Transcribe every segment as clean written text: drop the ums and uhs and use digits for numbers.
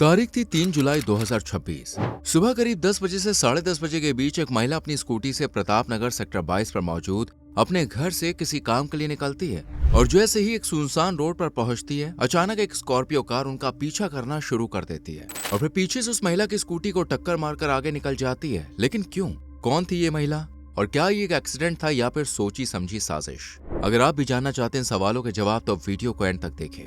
तारीख थी 3 जुलाई 2026। सुबह करीब 10 बजे से 10:30 बजे के बीच एक महिला अपनी स्कूटी से प्रतापनगर सेक्टर 22 पर मौजूद अपने घर से किसी काम के लिए निकलती है और जैसे ही एक सुनसान रोड पर पहुंचती है, अचानक एक स्कॉर्पियो कार उनका पीछा करना शुरू कर देती है और फिर पीछे से उस महिला की स्कूटी को टक्कर मारकर आगे निकल जाती है। लेकिन क्यों? कौन थी ये महिला और क्या ये एक एक्सीडेंट था या फिर सोची समझी साजिश? अगर आप भी जानना चाहते हैं सवालों के जवाब तो वीडियो को एंड तक देखें।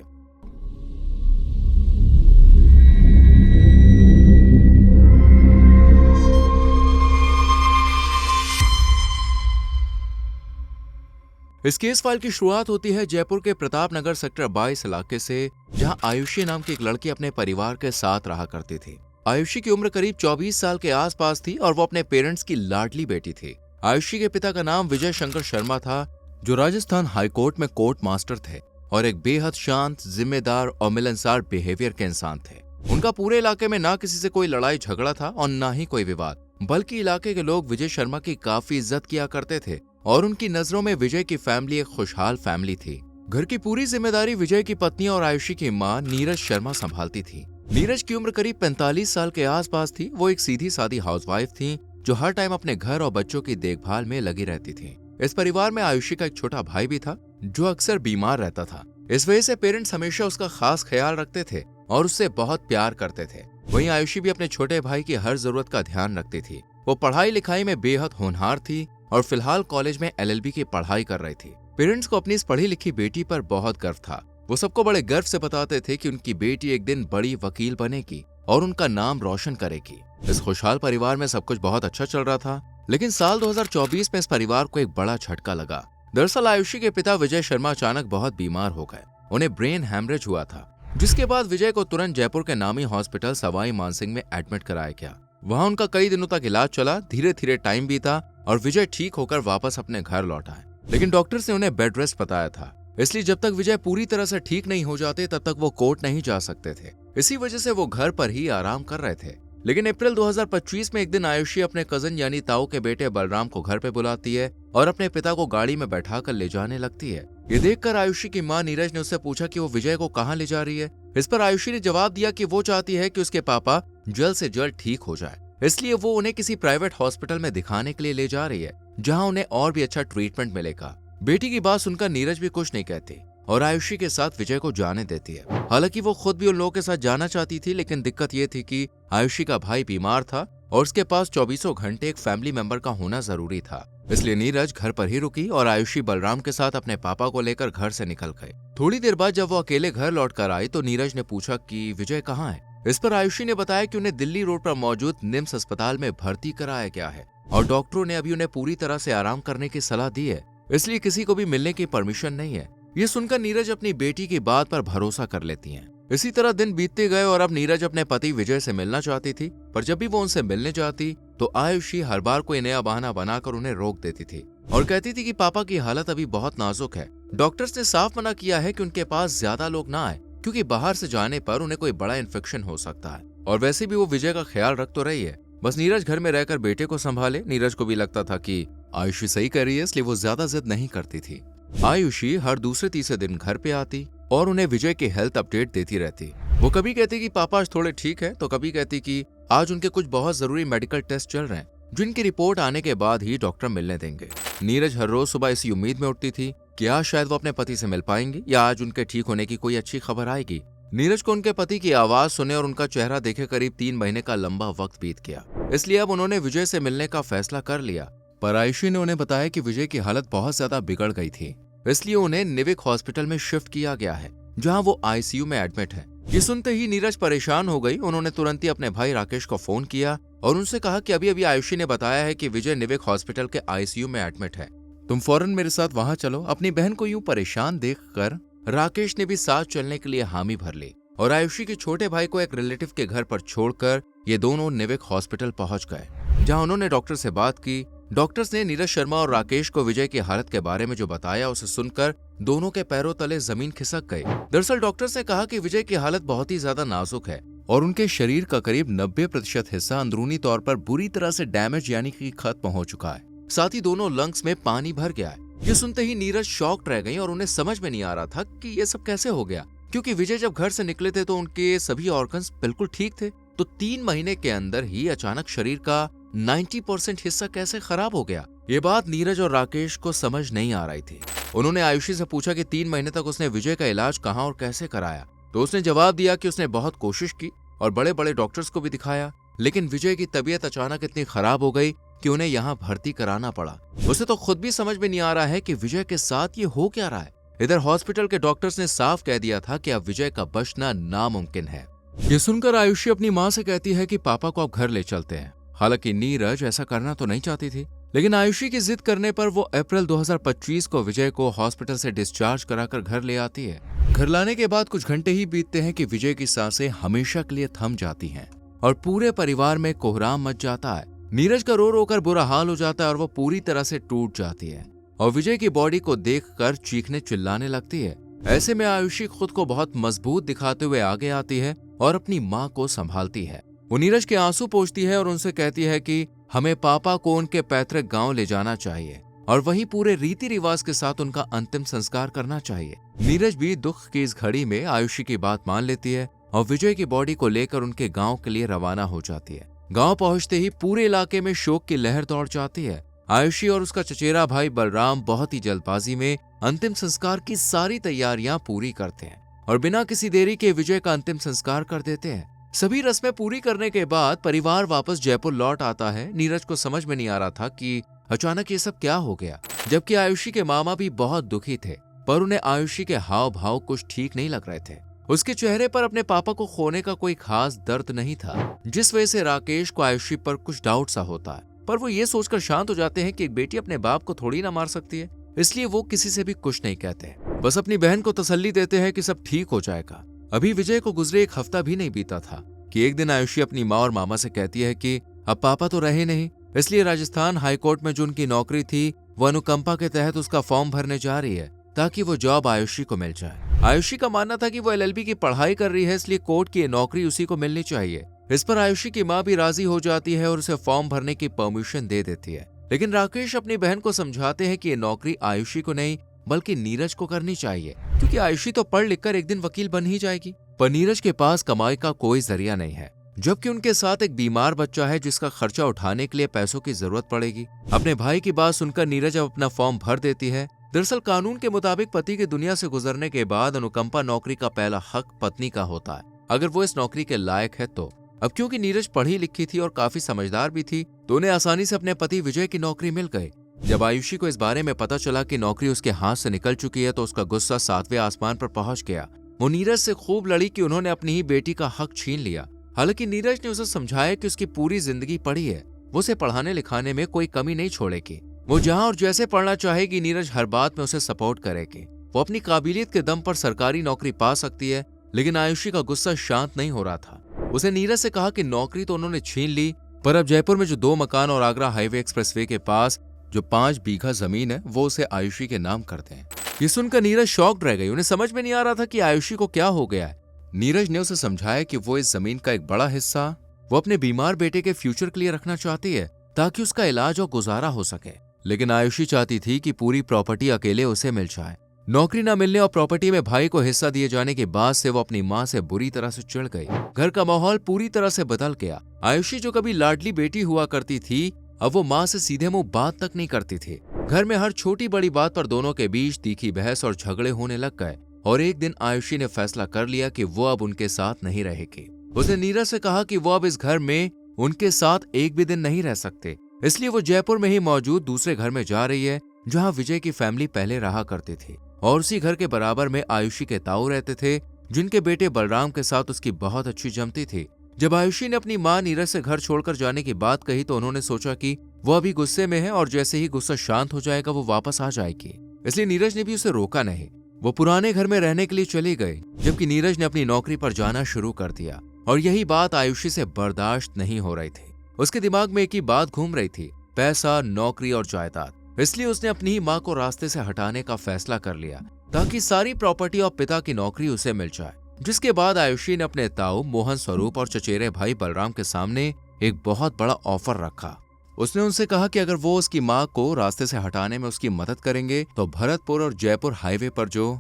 इस केस फाइल की शुरुआत होती है जयपुर के प्रतापनगर सेक्टर 22 इलाके से, जहां आयुषी नाम की एक लड़की अपने परिवार के साथ रहा करती थी। आयुषी की उम्र करीब 24 साल के आसपास थी और वो अपने पेरेंट्स की लाडली बेटी थी। आयुषी के पिता का नाम विजय शंकर शर्मा था, जो राजस्थान हाईकोर्ट में कोर्ट मास्टर थे और एक बेहद शांत, जिम्मेदार और मिलनसार बिहेवियर के इंसान थे। उनका पूरे इलाके में ना किसी से कोई लड़ाई झगड़ा था और ना ही कोई विवाद, बल्कि इलाके के लोग विजय शर्मा की काफी इज्जत किया करते थे और उनकी नजरों में विजय की फैमिली एक खुशहाल फैमिली थी। घर की पूरी जिम्मेदारी विजय की पत्नी और आयुषी की मां नीरज शर्मा संभालती थी। नीरज की उम्र करीब 45 साल के आसपास थी। वो एक सीधी सादी हाउसवाइफ थी जो हर टाइम अपने घर और बच्चों की देखभाल में लगी रहती थी। इस परिवार में आयुषी का एक छोटा भाई भी था जो अक्सर बीमार रहता था। इस वजह से पेरेंट्स हमेशा उसका खास ख्याल रखते थे और उससे बहुत प्यार करते थे। वहीं आयुषी भी अपने छोटे भाई की हर जरूरत का ध्यान रखती थी। वो पढ़ाई लिखाई में बेहद होनहार थी और फिलहाल कॉलेज में LLB की पढ़ाई कर रही थी। पेरेंट्स को अपनी इस पढ़ी लिखी बेटी पर बहुत गर्व था। वो सबको बड़े गर्व से बताते थे कि उनकी बेटी एक दिन बड़ी वकील बनेगी और उनका नाम रोशन करेगी। इस खुशहाल परिवार में सब कुछ बहुत अच्छा चल रहा था, लेकिन साल 2024 में इस परिवार को एक बड़ा झटका लगा। दरअसल आयुषी के पिता विजय शर्मा अचानक बहुत बीमार हो गए। उन्हें ब्रेन हैमरेज हुआ था, जिसके बाद विजय को तुरंत जयपुर के नामी हॉस्पिटल सवाई मानसिंह में एडमिट कराया गया। वहां उनका कई दिनों तक इलाज चला। धीरे धीरे टाइम बीता और विजय ठीक होकर वापस अपने घर लौट आए, लेकिन डॉक्टर्स ने उन्हें बेड रेस्ट बताया था। इसलिए जब तक विजय पूरी तरह से ठीक नहीं हो जाते तब तक वो कोर्ट नहीं जा सकते थे। इसी वजह से वो घर पर ही आराम कर रहे थे। लेकिन अप्रैल 2025 में एक दिन आयुषी अपने कजन यानी ताऊ के बेटे बलराम को घर पे बुलाती है और अपने पिता को गाड़ी में बैठाकर ले जाने लगती है। ये देखकर आयुषी की मां नीरज ने उससे पूछा कि वो विजय को कहाँ ले जा रही है। इस पर आयुषी ने जवाब दिया कि वो चाहती है कि उसके पापा जल्द से जल्द ठीक हो जाए, इसलिए वो उन्हें किसी प्राइवेट हॉस्पिटल में दिखाने के लिए ले जा रही है, जहां उन्हें और भी अच्छा ट्रीटमेंट मिलेगा। बेटी की बात सुनकर नीरज भी कुछ नहीं कहती और आयुषी के साथ विजय को जाने देती है। हालांकि वो खुद भी उन लोगों के साथ जाना चाहती थी, लेकिन दिक्कत ये थी कि आयुषी का भाई बीमार था और उसके पास 24 घंटे एक फैमिली मेंबर का होना जरूरी था। इसलिए नीरज घर पर ही रुकी और आयुषी बलराम के साथ अपने पापा को लेकर घर से निकल गए। थोड़ी देर बाद जब वो अकेले घर लौट कर आई तो नीरज ने पूछा कि विजय कहाँ है। इस पर आयुषी ने बताया कि उन्हें दिल्ली रोड पर मौजूद निम्स अस्पताल में भर्ती कराया गया है और डॉक्टरों ने अभी उन्हें पूरी तरह से आराम करने की सलाह दी है, इसलिए किसी को भी मिलने की परमिशन नहीं है। ये सुनकर नीरज अपनी बेटी की बात पर भरोसा कर लेती हैं। इसी तरह दिन बीतते गए और अब नीरज अपने पति विजय से मिलना चाहती थी, पर जब भी वो उनसे मिलने जाती तो आयुषी हर बार कोई नया बहाना बनाकर उन्हें रोक देती थी और कहती थी कि पापा की हालत अभी बहुत नाजुक है। डॉक्टर्स ने साफ मना किया है कि उनके पास ज्यादा लोग ना आए, क्योंकि बाहर से जाने पर उन्हें कोई बड़ा इन्फेक्शन हो सकता है। और वैसे भी वो विजय का ख्याल रख तो रही है, बस नीरज घर में रहकर बेटे को संभाले। नीरज को भी लगता था कि आयुषी सही कर रही है, इसलिए वो ज्यादा जिद नहीं करती थी। आयुषी हर दूसरे तीसरे दिन घर पे आती और उन्हें विजय की हेल्थ अपडेट देती रहती। वो कभी कहती कि पापा आज थोड़े ठीक है, तो कभी कहती कि आज उनके कुछ बहुत जरूरी मेडिकल टेस्ट चल रहे हैं, जिनकी रिपोर्ट आने के बाद ही डॉक्टर मिलने देंगे। नीरज हर रोज सुबह इसी उम्मीद में उठती थी कि आज शायद वो अपने पति से मिल पाएंगी या आज उनके ठीक होने की कोई अच्छी खबर आएगी। नीरज को उनके पति की आवाज सुने और उनका चेहरा देखे करीब 3 महीने का लंबा वक्त बीत गया, इसलिए अब उन्होंने विजय से मिलने का फैसला कर लिया। पर आयुषी ने उन्हें बताया कि विजय की हालत बहुत ज्यादा बिगड़ गई थी, इसलिए उन्हें निविक हॉस्पिटल में शिफ्ट किया गया है, जहां वो ICU में एडमिट है। ये सुनते ही नीरज परेशान हो गई। उन्होंने तुरंत ही अपने भाई राकेश को फोन किया और उनसे कहा कि अभी अभी आयुषी ने बताया है कि विजय निविक हॉस्पिटल के ICU में एडमिट है, तुम फौरन मेरे साथ वहां चलो। अपनी बहन को यूं परेशान देखकर राकेश ने भी साथ चलने के लिए हामी भर ली और आयुषी के छोटे भाई को एक रिलेटिव के घर पर छोड़कर ये दोनों निविक हॉस्पिटल पहुंच गए, जहां उन्होंने डॉक्टर से बात की। डॉक्टर्स ने नीरज शर्मा और राकेश को विजय की हालत के बारे में जो बताया उसे सुनकर दोनों के पैरों तले जमीन खिसक गई। दरअसल डॉक्टर्स ने कहा कि विजय की हालत बहुत ही ज्यादा नाजुक है और उनके शरीर का करीब 90% हिस्सा अंदरूनी तौर पर बुरी तरह से डैमेज यानी कि खत्म हो चुका है। साथ ही दोनों लंग्स में पानी भर गया है। ये सुनते ही नीरज शॉक्ड रह गई और उन्हें समझ में नहीं आ रहा था कि ये सब कैसे हो गया, क्योंकि विजय जब घर से निकले थे तो उनके सभी ऑर्गन्स बिल्कुल ठीक थे। तो 3 महीने के अंदर ही अचानक शरीर का 90% हिस्सा कैसे खराब हो गया, ये बात नीरज और राकेश को समझ नहीं आ रही थी। उन्होंने आयुषी से पूछा कि 3 महीने तक उसने विजय का इलाज कहाँ और कैसे कराया। तो उसने जवाब दिया कि उसने बहुत कोशिश की और बड़े बड़े डॉक्टर्स को भी दिखाया, लेकिन विजय की तबीयत अचानक इतनी खराब हो गई कि उन्हें यहाँ भर्ती कराना पड़ा। उसे तो खुद भी समझ में नहीं आ रहा है कि विजय के साथ ये हो क्या रहा है। इधर हॉस्पिटल के डॉक्टर्स ने साफ कह दिया था कि अब विजय का बचना नामुमकिन है। ये सुनकर आयुषी अपनी माँ से कहती है कि पापा को अब घर ले चलते हैं। हालांकि नीरज ऐसा करना तो नहीं चाहती थी, लेकिन आयुषी की जिद करने पर वो अप्रैल 2025 को विजय को हॉस्पिटल से डिस्चार्ज कराकर घर ले आती है। घर लाने के बाद कुछ घंटे ही बीतते हैं कि विजय की सांसें हमेशा के लिए थम जाती हैं और पूरे परिवार में कोहराम मच जाता है। नीरज का रो रो कर बुरा हाल हो जाता है और वो पूरी तरह से टूट जाती है और विजय की बॉडी को देखकर चीखने चिल्लाने लगती है। ऐसे में आयुषी खुद को बहुत मजबूत दिखाते हुए आगे आती है और अपनी माँ को संभालती है। वो नीरज के आंसू पोंछती है और उनसे कहती है कि हमें पापा को उनके पैतृक गांव ले जाना चाहिए और वहीं पूरे रीति रिवाज के साथ उनका अंतिम संस्कार करना चाहिए। नीरज भी दुख की इस घड़ी में आयुषी की बात मान लेती है और विजय की बॉडी को लेकर उनके गांव के लिए रवाना हो जाती है। गांव पहुंचते ही पूरे इलाके में शोक की लहर दौड़ जाती है। आयुषी और उसका चचेरा भाई बलराम बहुत ही जल्दबाजी में अंतिम संस्कार की सारी तैयारियां पूरी करते हैं और बिना किसी देरी के विजय का अंतिम संस्कार कर देते हैं। सभी रस्में पूरी करने के बाद परिवार वापस जयपुर लौट आता है। नीरज को समझ में नहीं आ रहा था कि अचानक ये सब क्या हो गया, जबकि आयुषी के मामा भी बहुत दुखी थे, पर उन्हें आयुषी के हाव भाव कुछ ठीक नहीं लग रहे थे। उसके चेहरे पर अपने पापा को खोने का कोई खास दर्द नहीं था, जिस वजह से राकेश को आयुषी पर कुछ डाउट सा होता है। पर वो ये सोचकर शांत हो जाते हैं कि एक बेटी अपने बाप को थोड़ी ना मार सकती है, इसलिए वो किसी से भी कुछ नहीं कहते, बस अपनी बहन को तसल्ली देते हैं कि सब ठीक हो जाएगा। अभी विजय को गुजरे 1 हफ्ता भी नहीं बीता था कि एक दिन आयुषी अपनी माँ और मामा से कहती है कि अब पापा तो रहे नहीं, इसलिए राजस्थान हाईकोर्ट में जो उनकी नौकरी थी वो अनुकंपा के तहत उसका फॉर्म भरने जा रही है ताकि वो जॉब आयुषी को मिल जाए। आयुषी का मानना था कि वो LLB की पढ़ाई कर रही है, इसलिए कोर्ट की नौकरी उसी को मिलनी चाहिए। इस पर आयुषी की माँ भी राजी हो जाती है और उसे फॉर्म भरने की परमिशन दे देती है, लेकिन राकेश अपनी बहन को समझाते हैं कि ये नौकरी आयुषी को नहीं बल्कि नीरज को करनी चाहिए, क्योंकि आयुषी तो पढ़ लिख कर एक दिन वकील बन ही जाएगी। पर नीरज के पास कमाई का कोई जरिया नहीं है, जबकि उनके साथ एक बीमार बच्चा है जिसका खर्चा उठाने के लिए पैसों की जरूरत पड़ेगी। अपने भाई की बात सुनकर नीरज अब अपना फॉर्म भर देती है। दरअसल कानून के मुताबिक पति की दुनिया से गुजरने के बाद अनुकंपा नौकरी का पहला हक पत्नी का होता है, अगर वो इस नौकरी के लायक है तो। अब क्योंकि नीरज पढ़ी लिखी थी और काफी समझदार भी थी, तो उन्हें आसानी से अपने पति विजय की नौकरी मिल गई। जब आयुषी को इस बारे में पता चला कि नौकरी उसके हाथ से निकल चुकी है तो उसका गुस्सा 7वें आसमान पर पहुंच गया। वो नीरज से खूब लड़ी कि उन्होंने अपनी ही बेटी का हक छीन लिया। हालांकि नीरज ने उसे समझाया कि उसकी पूरी जिंदगी पढ़ी है, वो उसे पढ़ाने लिखाने में कोई कमी नहीं छोड़ेगी। वो जहां और जैसे पढ़ना चाहेगी, नीरज हर बात में उसे सपोर्ट करेगी। वो अपनी काबिलियत के दम पर सरकारी नौकरी पा सकती है, लेकिन आयुषी का गुस्सा शांत नहीं हो रहा था। उसे नीरज से कहा कि नौकरी तो उन्होंने छीन ली, पर अब जयपुर में जो 2 मकान और आगरा हाईवे एक्सप्रेसवे के पास जो 5 बीघा जमीन है वो उसे आयुषी के नाम करते हैं। ये सुनकर नीरज शॉक्ड रह गई। उन्हें समझ में नहीं आ रहा था कि आयुषी को क्या हो गया है। नीरज ने उसे समझाया कि वो इस जमीन का एक बड़ा हिस्सा वो अपने बीमार बेटे के फ्यूचर के लिए रखना चाहती है ताकि उसका इलाज और गुजारा हो सके, लेकिन आयुषी चाहती थी कि पूरी प्रॉपर्टी अकेले उसे मिल जाए। नौकरी न मिलने और प्रॉपर्टी में भाई को हिस्सा दिए जाने के बाद से वो अपनी माँ से बुरी तरह से चिढ़ गई। घर का माहौल पूरी तरह से बदल गया। आयुषी जो कभी लाडली बेटी हुआ करती थी, अब वो माँ से सीधे मुंह बात तक नहीं करती थी। घर में हर छोटी बड़ी बात पर दोनों के बीच तीखी बहस और झगड़े होने लग गए और एक दिन आयुषी ने फैसला कर लिया कि वो अब उनके साथ नहीं रहेगी। उसने नीरज से कहा कि वो अब इस घर में उनके साथ एक भी दिन नहीं रह सकते, इसलिए वो जयपुर में ही मौजूद दूसरे घर में जा रही है जहाँ विजय की फैमिली पहले रहा करती थी, और उसी घर के बराबर में आयुषी के ताऊ रहते थे जिनके बेटे बलराम के साथ उसकी बहुत अच्छी जमती थी। जब आयुषी ने अपनी माँ नीरज से घर छोड़कर जाने की बात कही तो उन्होंने सोचा कि वो अभी गुस्से में है और जैसे ही गुस्सा शांत हो जाएगा वो वापस आ जाएगी, इसलिए नीरज ने भी उसे रोका नहीं। वो पुराने घर में रहने के लिए चली गई, जबकि नीरज ने अपनी नौकरी पर जाना शुरू कर दिया और यही बात आयुषी से बर्दाश्त नहीं हो रही थी। उसके दिमाग में एक ही बात घूम रही थी, पैसा, नौकरी और जायदाद। इसलिए उसने अपनी ही माँ को रास्ते से हटाने का फैसला कर लिया ताकि सारी प्रॉपर्टी और पिता की नौकरी उसे मिल जाए। जिसके बाद आयुषी ने अपने ताऊ मोहन स्वरूप और चचेरे भाई बलराम के सामने एक बहुत बड़ा ऑफर रखा। उसने उनसे कहा कि अगर वो उसकी माँ को रास्ते से हटाने में उसकी मदद करेंगे तो भरतपुर और जयपुर हाईवे पर जो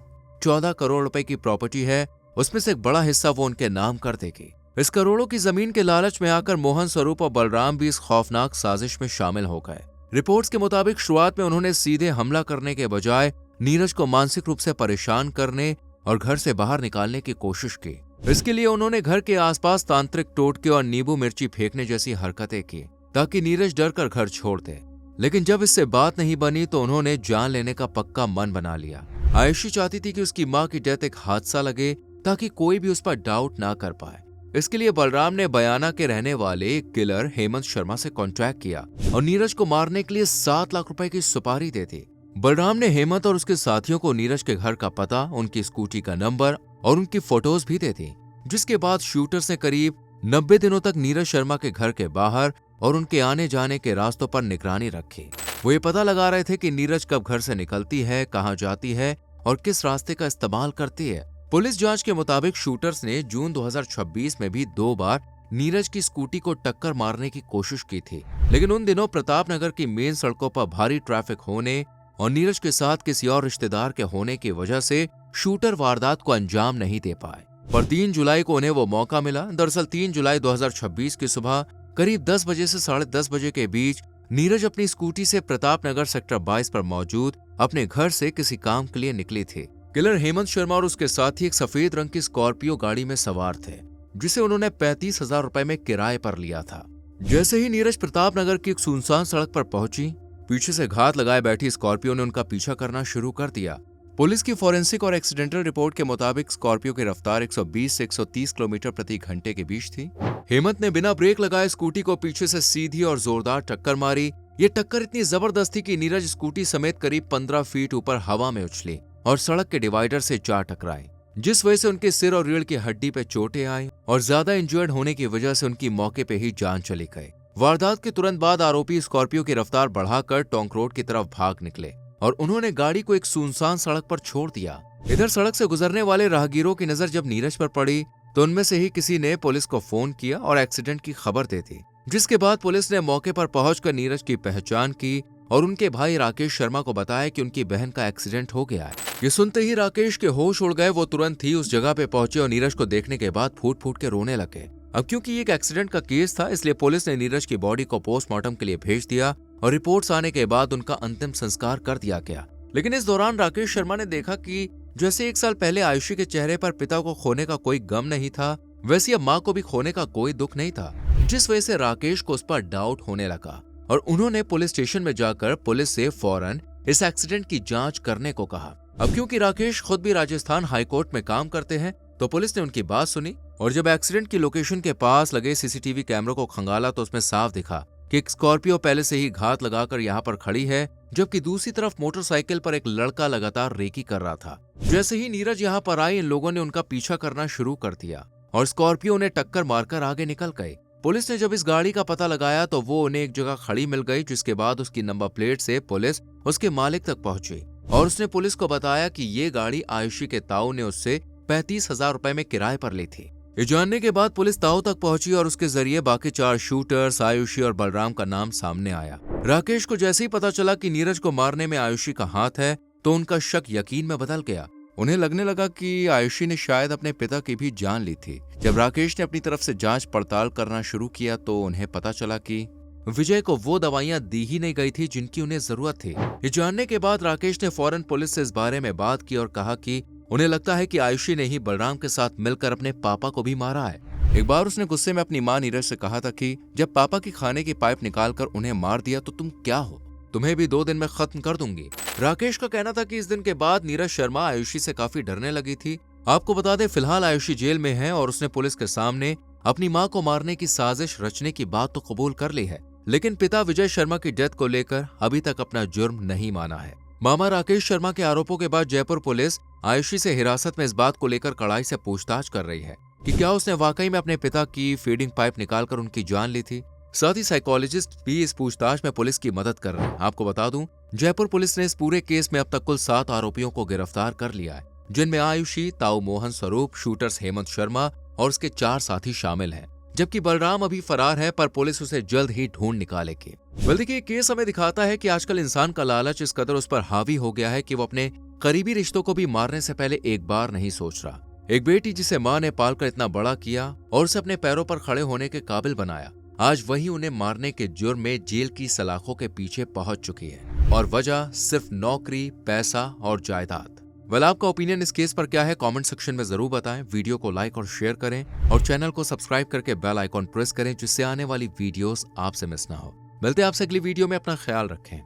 14 करोड़ रुपए की प्रॉपर्टी है उसमें से एक बड़ा हिस्सा वो उनके नाम कर देगी। इस करोड़ों की जमीन के लालच में आकर मोहन स्वरूप और बलराम भी इस खौफनाक साजिश में शामिल हो गए। रिपोर्ट्स के मुताबिक शुरुआत में उन्होंने सीधे हमला करने के बजाय नीरज को मानसिक रूप से परेशान करने और घर से बाहर निकालने की कोशिश की। इसके लिए उन्होंने घर के आसपास तांत्रिक टोटके और नींबू मिर्ची फेंकने जैसी हरकतें की ताकि नीरज डर कर घर छोड़ दे। लेकिन जब इससे बात नहीं बनी तो उन्होंने जान लेने का पक्का मन बना लिया। आयुषी चाहती थी कि उसकी मां की डेथ एक हादसा लगे ताकि कोई भी उस पर डाउट ना कर पाए। इसके लिए बलराम ने बयाना के रहने वाले किलर हेमंत शर्मा से कॉन्ट्रैक्ट किया और नीरज को मारने के लिए 7 लाख रुपए की सुपारी दे दी। बलराम ने हेमंत और उसके साथियों को नीरज के घर का पता, उनकी स्कूटी का नंबर और उनकी फोटोज भी दे दी, जिसके बाद शूटर्स ने करीब 90 दिनों तक नीरज शर्मा के घर के बाहर और उनके आने जाने के रास्तों पर निगरानी रखी। वो ये पता लगा रहे थे कि नीरज कब घर से निकलती है, कहाँ जाती है और किस रास्ते का इस्तेमाल करती है। पुलिस जांच के मुताबिक शूटर्स ने जून 2026 में भी 2 बार नीरज की स्कूटी को टक्कर मारने की कोशिश की थी, लेकिन उन दिनों प्रतापनगर की मेन सड़कों पर भारी ट्रैफिक होने और नीरज के साथ किसी और रिश्तेदार के होने की वजह से शूटर वारदात को अंजाम नहीं दे पाए। पर 3 जुलाई को उन्हें वो मौका मिला। दरअसल 3 जुलाई 2026 की सुबह करीब 10 बजे से 10:30 बजे के बीच नीरज अपनी स्कूटी से प्रतापनगर सेक्टर 22 पर मौजूद अपने घर से किसी काम के लिए निकली थी। किलर हेमंत शर्मा और उसके साथी एक सफेद रंग की स्कॉर्पियो गाड़ी में सवार थे, जिसे उन्होंने 35,000 रुपए में किराए पर लिया था। जैसे ही नीरज प्रतापनगर की एक सुनसान सड़क पर पहुंची, पीछे से घात लगाए बैठी स्कॉर्पियो ने उनका पीछा करना शुरू कर दिया। पुलिस की फॉरेंसिक और एक्सीडेंटल रिपोर्ट के मुताबिक स्कॉर्पियो की रफ्तार 120 से 130 किलोमीटर प्रति घंटे के बीच थी। हेमंत ने बिना ब्रेक लगाए स्कूटी को पीछे से सीधी और जोरदार टक्कर मारी। ये टक्कर इतनी जबरदस्त थी कि नीरज स्कूटी समेत करीब 15 फीट ऊपर हवा में उछली और सड़क के डिवाइडर से जा टकराई, जिस वजह से उनके सिर और रीढ़ की हड्डी पे चोटें आई और ज्यादा इंजर्ड होने की वजह से उनकी मौके पे ही जान चली गई। वारदात के तुरंत बाद आरोपी स्कॉर्पियो की रफ्तार बढ़ाकर टोंक रोड की तरफ भाग निकले और उन्होंने गाड़ी को एक सुनसान सड़क पर छोड़ दिया। इधर सड़क से गुजरने वाले राहगीरों की नजर जब नीरज पर पड़ी तो उनमें से ही किसी ने पुलिस को फोन किया और एक्सीडेंट की खबर दे दी, जिसके बाद पुलिस ने मौके पर पहुंचकर नीरज की पहचान की और उनके भाई राकेश शर्मा को बताया कि उनकी बहन का एक्सीडेंट हो गया है। ये सुनते ही राकेश के होश उड़ गए। वो तुरंत ही उस जगह पे पहुंचे और नीरज को देखने के बाद फूट फूट के रोने लगे। अब क्योंकि ये एक एक्सीडेंट का केस था, इसलिए पुलिस ने नीरज की बॉडी को पोस्टमार्टम के लिए भेज दिया और रिपोर्ट्स आने के बाद उनका अंतिम संस्कार कर दिया गया। लेकिन इस दौरान राकेश शर्मा ने देखा कि जैसे 1 साल पहले आयुषी के चेहरे पर पिता को खोने का कोई गम नहीं था, वैसे अब मां को भी खोने का कोई दुख नहीं था, जिस वजह से राकेश को उस पर डाउट होने लगा और उन्होंने पुलिस स्टेशन में जाकर पुलिस से फौरन इस एक्सीडेंट की जांच करने को कहा। अब क्योंकि राकेश खुद भी राजस्थान हाईकोर्ट में काम करते हैं, तो पुलिस ने उनकी बात सुनी और जब एक्सीडेंट की लोकेशन के पास लगे सीसीटीवी कैमरों को खंगाला तो उसमें साफ दिखा कि एक स्कॉर्पियो पहले से ही घात लगाकर यहाँ पर खड़ी है, जबकि दूसरी तरफ मोटरसाइकिल पर एक लड़का लगातार रेकी कर रहा था। जैसे ही नीरज यहाँ पर आई, इन लोगों ने उनका पीछा करना शुरू कर दिया और स्कॉर्पियो ने टक्कर मारकर आगे निकल गई। पुलिस ने जब इस गाड़ी का पता लगाया तो वो उन्हें एक जगह खड़ी मिल गई, जिसके बाद उसकी नंबर प्लेट से पुलिस उसके मालिक तक पहुंची और उसने पुलिस को बताया कि ये गाड़ी आयुषी के ताऊ ने उससे 35,000 रुपए में किराए पर ली थी। ये जानने के बाद पुलिस ताऊ तक पहुंची और उसके जरिए बाकी 4 शूटर्स आयुषी और बलराम का नाम सामने आया। राकेश को जैसे ही पता चला कि नीरज को मारने में आयुषी का हाथ है तो उनका शक यकीन में बदल गया। उन्हें लगने लगा कि आयुषी ने शायद अपने पिता की भी जान ली थी। जब राकेश ने अपनी तरफ से जांच पड़ताल करना शुरू किया तो उन्हें पता चला कि विजय को वो दवाइयां दी ही नहीं गई थी जिनकी उन्हें जरूरत थी। ये जानने के बाद राकेश ने फौरन पुलिस से इस बारे में बात की और कहा कि उन्हें लगता है कि आयुषी ने ही बलराम के साथ मिलकर अपने पापा को भी मारा है। एक बार उसने गुस्से में अपनी मां नीरज से कहा था कि जब पापा की खाने की पाइप निकालकर उन्हें मार दिया तो तुम क्या हो, तुम्हें भी 2 दिन में खत्म कर दूंगी। राकेश का कहना था कि इस दिन के बाद नीरज शर्मा आयुषी से काफी डरने लगी थी। आपको बता दें, फिलहाल आयुषी जेल में है और उसने पुलिस के सामने अपनी मां को मारने की साजिश रचने की बात तो कबूल कर ली है, लेकिन पिता विजय शर्मा की डेथ को लेकर अभी तक अपना जुर्म नहीं माना है। मामा राकेश शर्मा के आरोपों के बाद जयपुर पुलिस आयुषी से हिरासत में इस बात को लेकर कड़ाई से पूछताछ कर रही है कि क्या उसने वाकई में अपने पिता की फीडिंग पाइप निकालकर उनकी जान ली थी। साथ ही साइकोलॉजिस्ट भी इस पूछताछ में पुलिस की मदद कर रहे हैं। आपको बता दूं, जयपुर पुलिस ने इस पूरे केस में अब तक कुल 7 आरोपियों को गिरफ्तार कर लिया है, जिनमें आयुषी, ताऊ मोहन स्वरूप, शूटर्स हेमंत शर्मा और उसके 4 साथी शामिल हैं, जबकि बलराम अभी फरार है, पर पुलिस उसे जल्द ही ढूंढ निकालेगी। देखिए, केस हमें दिखाता है कि आजकल इंसान का लालच इस कदर उस पर हावी हो गया है कि वो अपने करीबी रिश्तों को भी मारने से पहले एक बार नहीं सोच रहा। एक बेटी जिसे माँ ने पालकर इतना बड़ा किया और उसे अपने पैरों पर खड़े होने के काबिल बनाया, आज वही उन्हें मारने के जुर्म में जेल की सलाखों के पीछे पहुंच चुकी है। और वजह सिर्फ नौकरी, पैसा और जायदाद। वेल, आपका ओपिनियन इस केस पर क्या है? कमेंट सेक्शन में जरूर बताएं। वीडियो को लाइक और शेयर करें और चैनल को सब्सक्राइब करके बेल आइकॉन प्रेस करें, जिससे आने वाली वीडियोस आपसे मिस ना हो। मिलते हैं आपसे अगली वीडियो में। अपना ख्याल रखें।